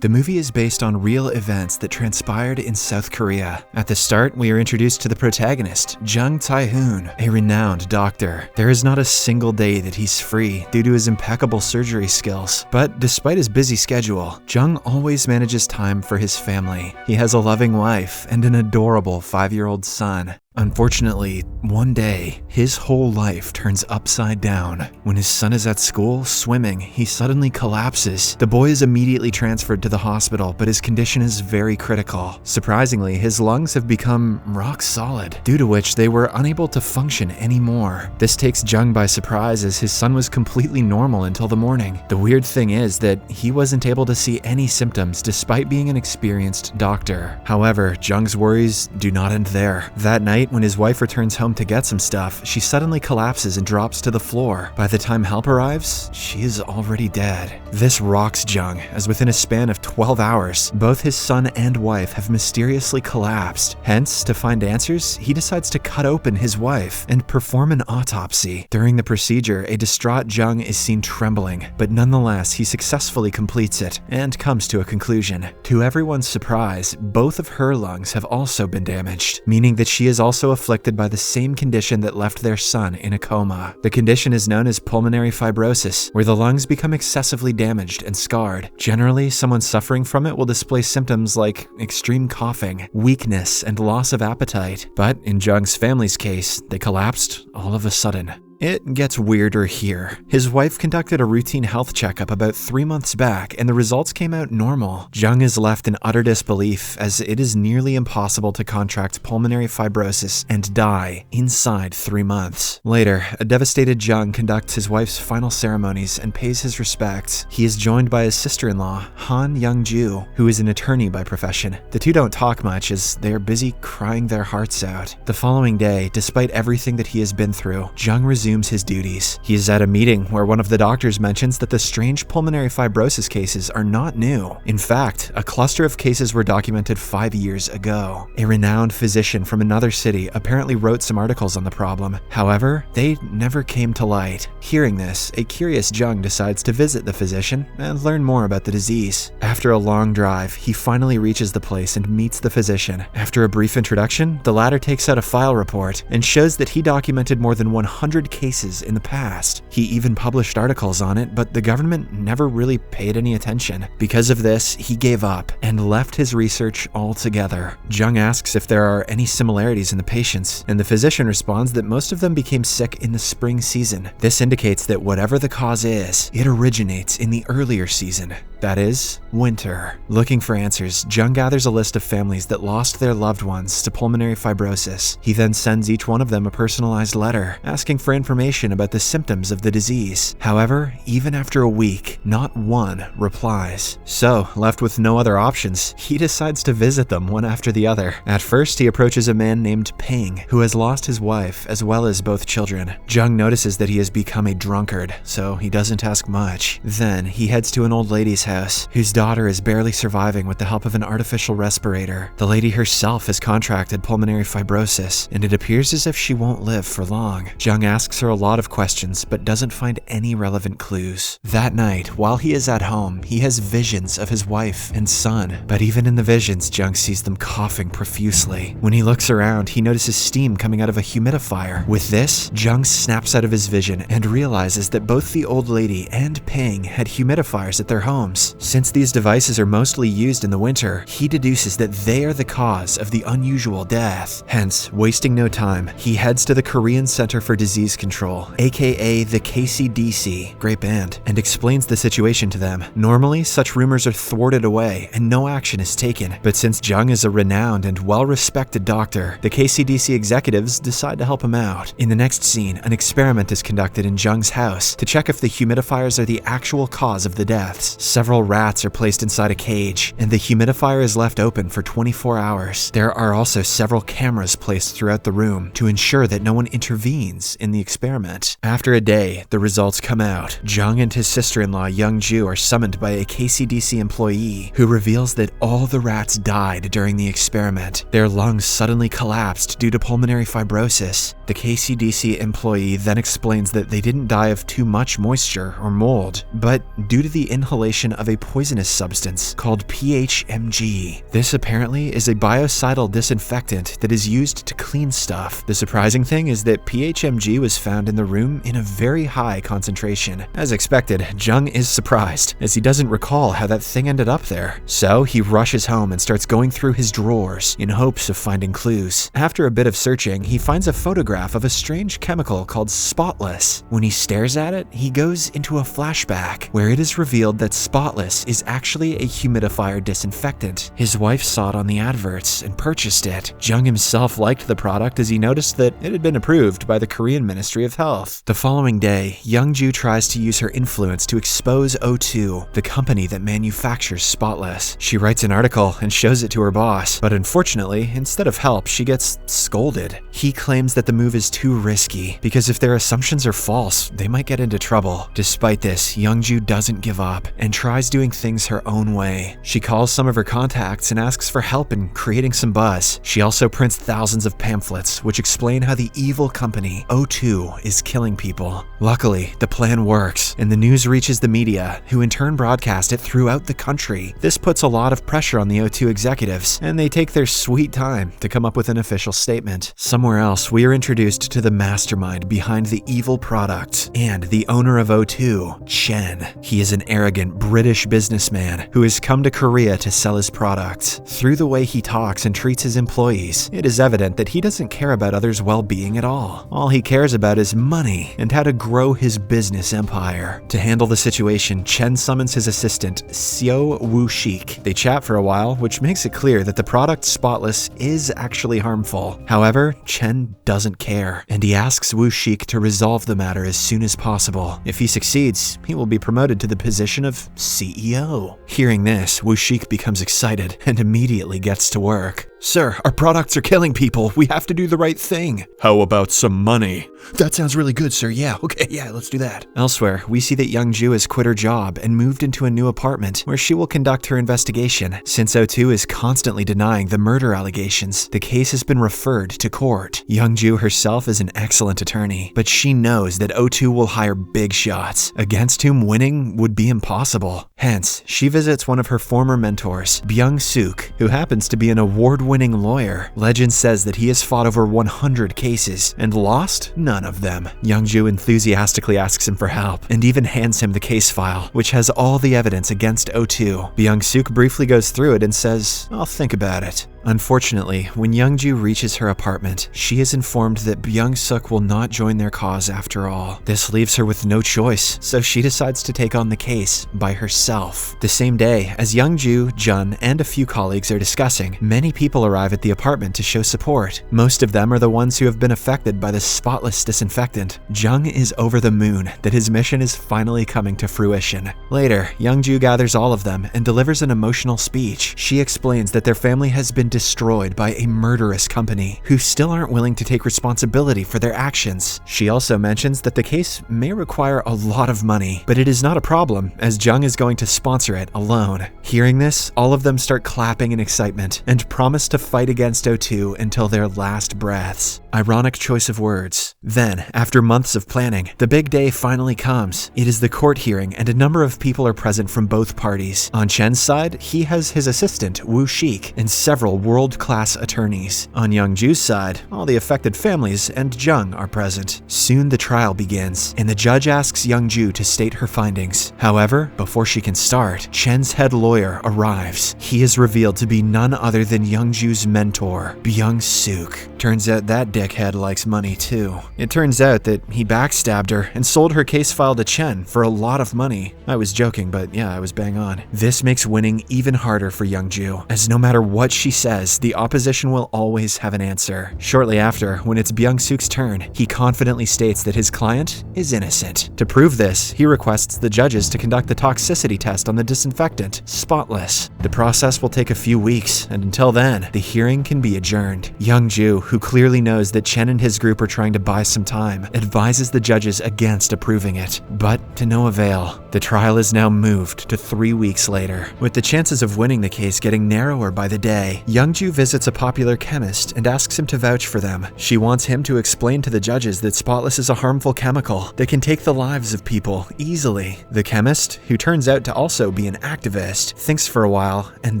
The movie is based on real events that transpired in South Korea. At the start, we are introduced to the protagonist, Jung Tae-hoon, a renowned doctor. There is not a single day that he's free due to his impeccable surgery skills. But despite his busy schedule, Jung always manages time for his family. He has a loving wife and an adorable 5-year-old son. Unfortunately, one day, his whole life turns upside down. When his son is at school, swimming, he suddenly collapses. The boy is immediately transferred to the hospital, but his condition is very critical. Surprisingly, his lungs have become rock solid, due to which they were unable to function anymore. This takes Jung by surprise as his son was completely normal until the morning. The weird thing is that he wasn't able to see any symptoms despite being an experienced doctor. However, Jung's worries do not end there. That night, when his wife returns home to get some stuff, she suddenly collapses and drops to the floor. By the time help arrives, she is already dead. This rocks Jung, as within a span of 12 hours, both his son and wife have mysteriously collapsed. Hence, to find answers, he decides to cut open his wife and perform an autopsy. During the procedure, a distraught Jung is seen trembling, but nonetheless, he successfully completes it and comes to a conclusion. To everyone's surprise, both of her lungs have also been damaged, meaning that she is also afflicted by the same condition that left their son in a coma. The condition is known as pulmonary fibrosis, where the lungs become excessively damaged and scarred. Generally, someone suffering from it will display symptoms like extreme coughing, weakness, and loss of appetite. But in Jung's family's case, they collapsed all of a sudden. It gets weirder here. His wife conducted a routine health checkup about 3 months back, and the results came out normal. Jung is left in utter disbelief, as it is nearly impossible to contract pulmonary fibrosis and die inside 3 months. Later, a devastated Jung conducts his wife's final ceremonies and pays his respects. He is joined by his sister-in-law, Han Young-ju, who is an attorney by profession. The two don't talk much as they are busy crying their hearts out. The following day, despite everything that he has been through, Jung resumes his duties. He is at a meeting where one of the doctors mentions that the strange pulmonary fibrosis cases are not new. In fact, a cluster of cases were documented 5 years ago. A renowned physician from another city apparently wrote some articles on the problem. However, they never came to light. Hearing this, a curious Jung decides to visit the physician and learn more about the disease. After a long drive, he finally reaches the place and meets the physician. After a brief introduction, the latter takes out a file report and shows that he documented more than 100 cases in the past. He even published articles on it, but the government never really paid any attention. Because of this, he gave up and left his research altogether. Jung asks if there are any similarities in the patients, and the physician responds that most of them became sick in the spring season. This indicates that whatever the cause is, it originates in the earlier season. That is, winter. Looking for answers, Jung gathers a list of families that lost their loved ones to pulmonary fibrosis. He then sends each one of them a personalized letter, asking for information about the symptoms of the disease. However, even after a week, not one replies. So, left with no other options, he decides to visit them one after the other. At first, he approaches a man named Ping, who has lost his wife as well as both children. Jung notices that he has become a drunkard, so he doesn't ask much. Then, he heads to an old lady's house, whose daughter is barely surviving with the help of an artificial respirator. The lady herself has contracted pulmonary fibrosis, and it appears as if she won't live for long. Jung asks her a lot of questions, but doesn't find any relevant clues. That night, while he is at home, he has visions of his wife and son, but even in the visions, Jung sees them coughing profusely. When he looks around, he notices steam coming out of a humidifier. With this, Jung snaps out of his vision and realizes that both the old lady and Ping had humidifiers at their homes. Since these devices are mostly used in the winter, he deduces that they are the cause of the unusual death. Hence, wasting no time, he heads to the Korean Center for Disease Control, aka the KCDC, great band, and explains the situation to them. Normally, such rumors are thwarted away and no action is taken, but since Jung is a renowned and well-respected doctor, the KCDC executives decide to help him out. In the next scene, an experiment is conducted in Jung's house to check if the humidifiers are the actual cause of the deaths. Several rats are placed inside a cage, and the humidifier is left open for 24 hours. There are also several cameras placed throughout the room to ensure that no one intervenes in the experiment. experiment. After a day, the results come out. Jung and his sister-in-law Young-ju are summoned by a KCDC employee who reveals that all the rats died during the experiment. Their lungs suddenly collapsed due to pulmonary fibrosis. The KCDC employee then explains that they didn't die of too much moisture or mold, but due to the inhalation of a poisonous substance called PHMG. This apparently is a biocidal disinfectant that is used to clean stuff. The surprising thing is that PHMG was found in the room in a very high concentration. As expected, Jung is surprised, as he doesn't recall how that thing ended up there. So he rushes home and starts going through his drawers in hopes of finding clues. After a bit of searching, he finds a photograph of a strange chemical called Spotless. When he stares at it, he goes into a flashback where it is revealed that Spotless is actually a humidifier disinfectant. His wife saw it on the adverts and purchased it. Jung himself liked the product as he noticed that it had been approved by the Korean Ministry of Health. The following day, Young-ju tries to use her influence to expose O2, the company that manufactures Spotless. She writes an article and shows it to her boss, but unfortunately, instead of help, she gets scolded. He claims that the move is too risky, because if their assumptions are false, they might get into trouble. Despite this, Young-ju doesn't give up and tries doing things her own way. She calls some of her contacts and asks for help in creating some buzz. She also prints thousands of pamphlets which explain how the evil company O2 is killing people. Luckily, the plan works, and the news reaches the media, who in turn broadcast it throughout the country. This puts a lot of pressure on the O2 executives, and they take their sweet time to come up with an official statement. Somewhere else, we are introduced to the mastermind behind the evil product and the owner of O2, Chen. He is an arrogant British businessman who has come to Korea to sell his products. Through the way he talks and treats his employees, it is evident that he doesn't care about others' well-being at all. All he cares about is money and how to grow his business empire. To handle the situation, Chen summons his assistant, Seo Woo-shik. They chat for a while, which makes it clear that the product Spotless is actually harmful. However, Chen doesn't care, and he asks Woo-shik to resolve the matter as soon as possible. If he succeeds, he will be promoted to the position of CEO. Hearing this, Woo-shik becomes excited and immediately gets to work. Sir, our products are killing people. We have to do the right thing. How about some money? That sounds really good, sir. Yeah, okay, yeah, let's do that. Elsewhere, we see that Young-ju has quit her job and moved into a new apartment where she will conduct her investigation. Since O2 is constantly denying the murder allegations, the case has been referred to court. Young-ju herself is an excellent attorney, but she knows that O2 will hire big shots, against whom winning would be impossible. Hence, she visits one of her former mentors, Byung-suk, who happens to be an award-winning lawyer. Legend says that he has fought over 100 cases and lost none of them. Young-ju enthusiastically asks him for help and even hands him the case file, which has all the evidence against O2. Byung-suk briefly goes through it and says, "I'll think about it." Unfortunately, when Young-ju reaches her apartment, she is informed that Byung-suk will not join their cause after all. This leaves her with no choice, so she decides to take on the case by herself. The same day, as Young-ju, Jun, and a few colleagues are discussing, many people arrive at the apartment to show support. Most of them are the ones who have been affected by the Spotless disinfectant. Jung is over the moon that his mission is finally coming to fruition. Later, Young-ju gathers all of them and delivers an emotional speech. She explains that their family has been destroyed by a murderous company who still aren't willing to take responsibility for their actions. She also mentions that the case may require a lot of money, but it is not a problem as Jung is going to sponsor it alone. Hearing this, all of them start clapping in excitement and promise to fight against O2 until their last breaths. Ironic choice of words. Then, after months of planning, the big day finally comes. It is the court hearing and a number of people are present from both parties. On Chen's side, he has his assistant, Woo-shik, and several world-class attorneys. On Young-ju's side, all the affected families and Jung are present. Soon the trial begins, and the judge asks Young-ju to state her findings. However, before she can start, Chen's head lawyer arrives. He is revealed to be none other than Young-ju's mentor, Byung-suk. Turns out that dickhead likes money too. It turns out that he backstabbed her and sold her case file to Chen for a lot of money. I was joking, but yeah, I was bang on. This makes winning even harder for Young-ju, as no matter what she says, says, the opposition will always have an answer. Shortly after, when it's Byung-suk's turn, he confidently states that his client is innocent. To prove this, he requests the judges to conduct the toxicity test on the disinfectant, Spotless. The process will take a few weeks, and until then, the hearing can be adjourned. Young-ju, who clearly knows that Chen and his group are trying to buy some time, advises the judges against approving it, but to no avail. The trial is now moved to 3 weeks later. With the chances of winning the case getting narrower by the day, Young-ju visits a popular chemist and asks him to vouch for them. She wants him to explain to the judges that Spotless is a harmful chemical that can take the lives of people easily. The chemist, who turns out to also be an activist, thinks for a while and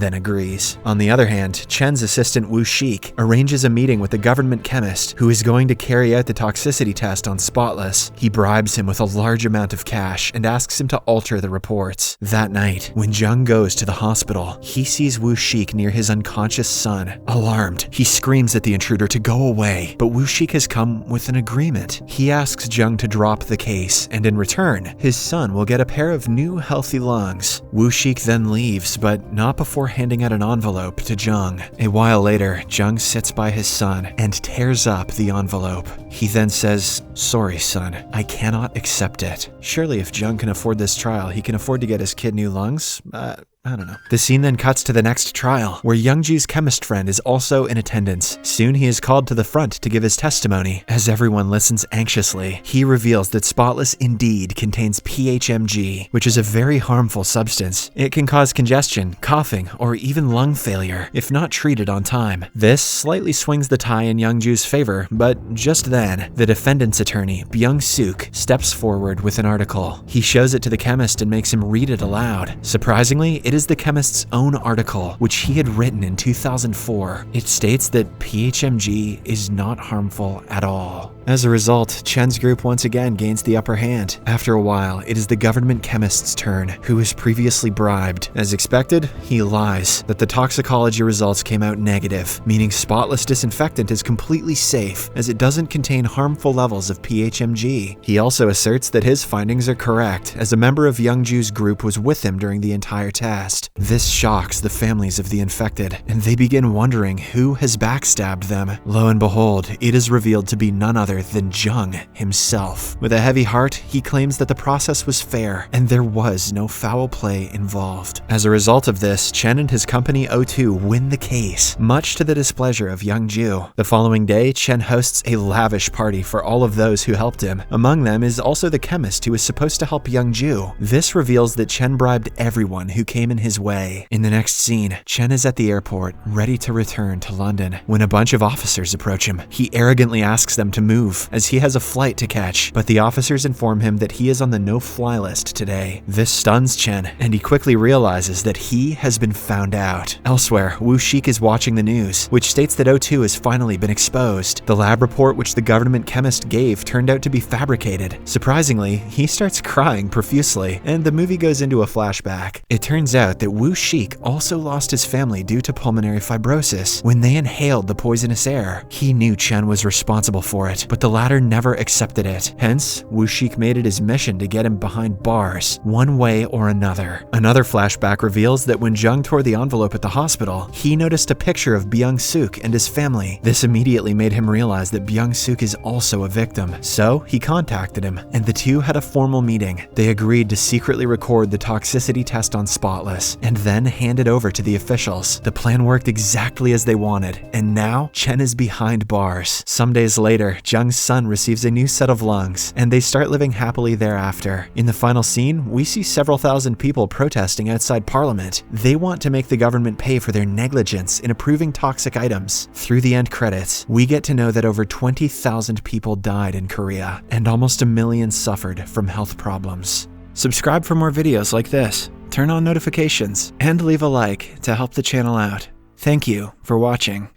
then agrees. On the other hand, Chen's assistant Wu Shik arranges a meeting with the government chemist who is going to carry out the toxicity test on Spotless. He bribes him with a large amount of cash and asks him to alter the reports. That night, when Jung goes to the hospital, he sees Wu Shik near his unconscious son. Alarmed, he screams at the intruder to go away, but Wu Shik has come with an agreement. He asks Jung to drop the case, and in return, his son will get a pair of new healthy lungs. Wu Shik then leaves, but not before handing out an envelope to Jung. A while later, Jung sits by his son and tears up the envelope. He then says, "Sorry, son, I cannot accept it." Surely if Jung can afford this trial, he can afford to get his kid new lungs? I don't know. The scene then cuts to the next trial, where Young-ju's chemist friend is also in attendance. Soon he is called to the front to give his testimony. As everyone listens anxiously, he reveals that Spotless indeed contains PHMG, which is a very harmful substance. It can cause congestion, coughing, or even lung failure if not treated on time. This slightly swings the tie in Young-ju's favor, but just then, the defendant's attorney, Byung-suk, steps forward with an article. He shows it to the chemist and makes him read it aloud. Surprisingly, it is the chemist's own article, which he had written in 2004. It states that PHMG is not harmful at all. As a result, Chen's group once again gains the upper hand. After a while, it is the government chemist's turn, who was previously bribed. As expected, he lies that the toxicology results came out negative, meaning Spotless disinfectant is completely safe, as it doesn't contain harmful levels of PHMG. He also asserts that his findings are correct, as a member of Young-ju's group was with him during the entire test. This shocks the families of the infected, and they begin wondering who has backstabbed them. Lo and behold, it is revealed to be none other than Jung himself. With a heavy heart, he claims that the process was fair, and there was no foul play involved. As a result of this, Chen and his company O2 win the case, much to the displeasure of Young-ju. The following day, Chen hosts a lavish party for all of those who helped him. Among them is also the chemist who was supposed to help Young-ju. This reveals that Chen bribed everyone who came in his way. In the next scene, Chen is at the airport, ready to return to London, when a bunch of officers approach him. He arrogantly asks them to move, as he has a flight to catch, but the officers inform him that he is on the no-fly list today. This stuns Chen, and he quickly realizes that he has been found out. Elsewhere, Wu Shik is watching the news, which states that O2 has finally been exposed. The lab report which the government chemist gave turned out to be fabricated. Surprisingly, he starts crying profusely, and the movie goes into a flashback. It turns out that Wu Shik also lost his family due to pulmonary fibrosis when they inhaled the poisonous air. He knew Chen was responsible for it, but the latter never accepted it. Hence, Wu Shik made it his mission to get him behind bars, one way or another. Another flashback reveals that when Jung tore the envelope at the hospital, he noticed a picture of Byung-suk and his family. This immediately made him realize that Byung-suk is also a victim. So, he contacted him, and the two had a formal meeting. They agreed to secretly record the toxicity test on Spotless, and then hand it over to the officials. The plan worked exactly as they wanted, and now Chen is behind bars. Some days later, Jung's son receives a new set of lungs, and they start living happily thereafter. In the final scene, we see several thousand people protesting outside Parliament. They want to make the government pay for their negligence in approving toxic items. Through the end credits, we get to know that over 20,000 people died in Korea, and almost 1 million suffered from health problems. Subscribe for more videos like this, turn on notifications, and leave a like to help the channel out. Thank you for watching.